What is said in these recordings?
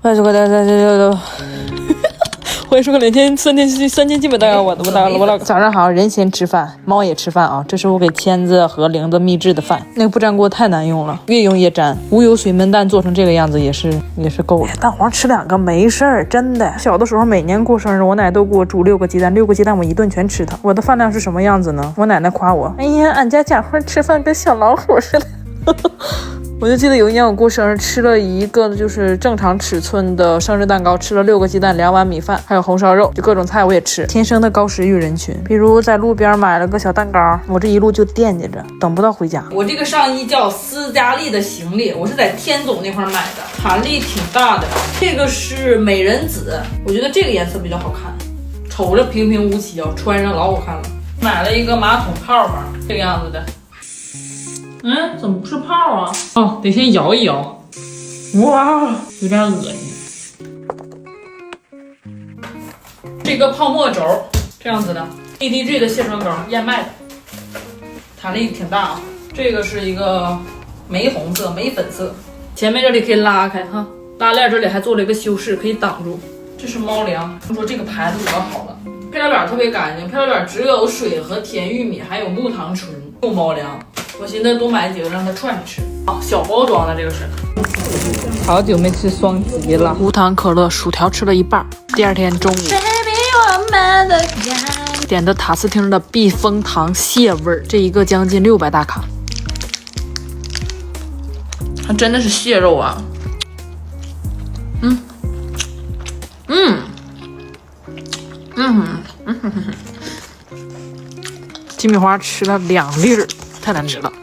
欢迎收看欢迎收看3天基本大概我早上好，人先吃饭，猫也吃饭啊。这是我给签子和玲子秘制的饭，那个不粘锅太难用了，越用越粘。无油水焖蛋做成这个样子也是够了。蛋黄吃2个没事儿，真的。小的时候每年过生日，我奶都给我煮6个鸡蛋，6个鸡蛋我一顿全吃它。我的饭量是什么样子呢？我奶奶夸我，哎呀，俺家贾慧吃饭跟小老虎似的。我就记得有一年我过生日，吃了一个就是正常尺寸的生日蛋糕，吃了6个鸡蛋，2碗米饭，还有红烧肉，就各种菜我也吃。天生的高食欲人群，比如在路边买了个小蛋糕，我这一路就惦记着，等不到回家。我这个上衣叫斯嘉丽的行李，我是在天总那块买的，弹力挺大的。这个是美人紫，我觉得这个颜色比较好看，瞅着平平无奇啊，穿上老好看了。买了一个马桶泡泡，这个样子的。怎么不是泡啊？哦，得先摇一摇。哇，有点恶心。这个泡沫轴，这样子的 ，EDG 的卸妆膏，燕麦的，弹力挺大啊。这个是一个玫红色、玫粉色，前面这里可以拉开哈，拉链这里还做了一个修饰，可以挡住。这是猫粮，他们说这个牌子比较好了，配料表特别干净，配料表只有水和甜玉米，还有木糖醇，用猫粮。我寻思多买几个让它串着吃。小包装的这个是。好久没吃双极了，无糖可乐，薯条吃了一半。第2天中午，点的塔斯汀的避风塘蟹味，这一个将近600大卡。它真的是蟹肉啊。鸡米花吃了2粒儿。太难吃了，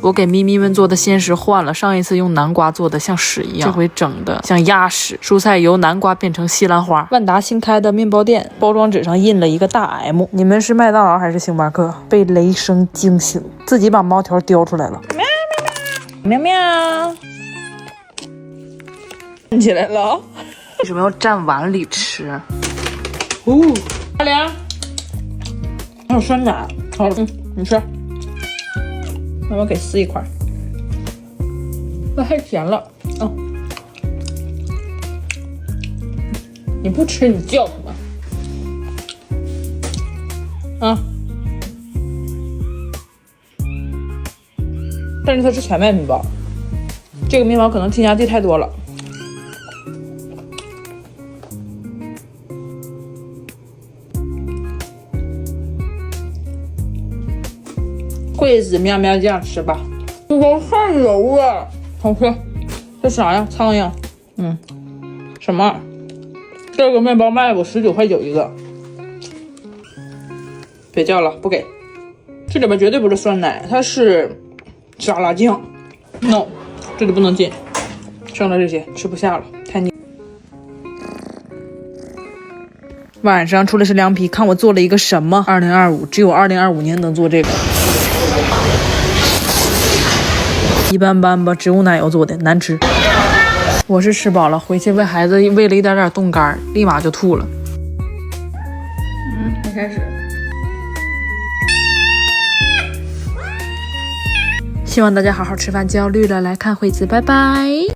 我给咪咪们做的鲜食换了，上一次用南瓜做的像屎一样，这回整的像鸭屎。蔬菜由南瓜变成西兰花。万达新开的面包店，包装纸上印了一个大 M。你们是麦当劳还是星巴克？被雷声惊醒，自己把猫条叼出来了。喵喵喵，站起来了。为什么要蘸碗里吃？阿良，还有酸奶，好了，你吃。妈妈给撕一块，那太甜了。你不吃你叫什么？但是它是全麦面包，这个面包可能添加剂太多了。桂子喵喵酱吃吧，这个太油了，好吃。这啥呀？苍蝇？什么？这个面包卖我19.9块一个。别叫了，不给。这里边绝对不是酸奶，它是沙拉酱。No， 这里不能进。剩了这些吃不下了，太腻。晚上出来是凉皮，看我做了一个什么？2025，只有2025年能做这个。一般般吧，植物奶油做的，难吃。我是吃饱了，回去喂孩子喂了一点点冻干，立马就吐了。没开始。希望大家好好吃饭，焦虑了来看惠子，拜拜。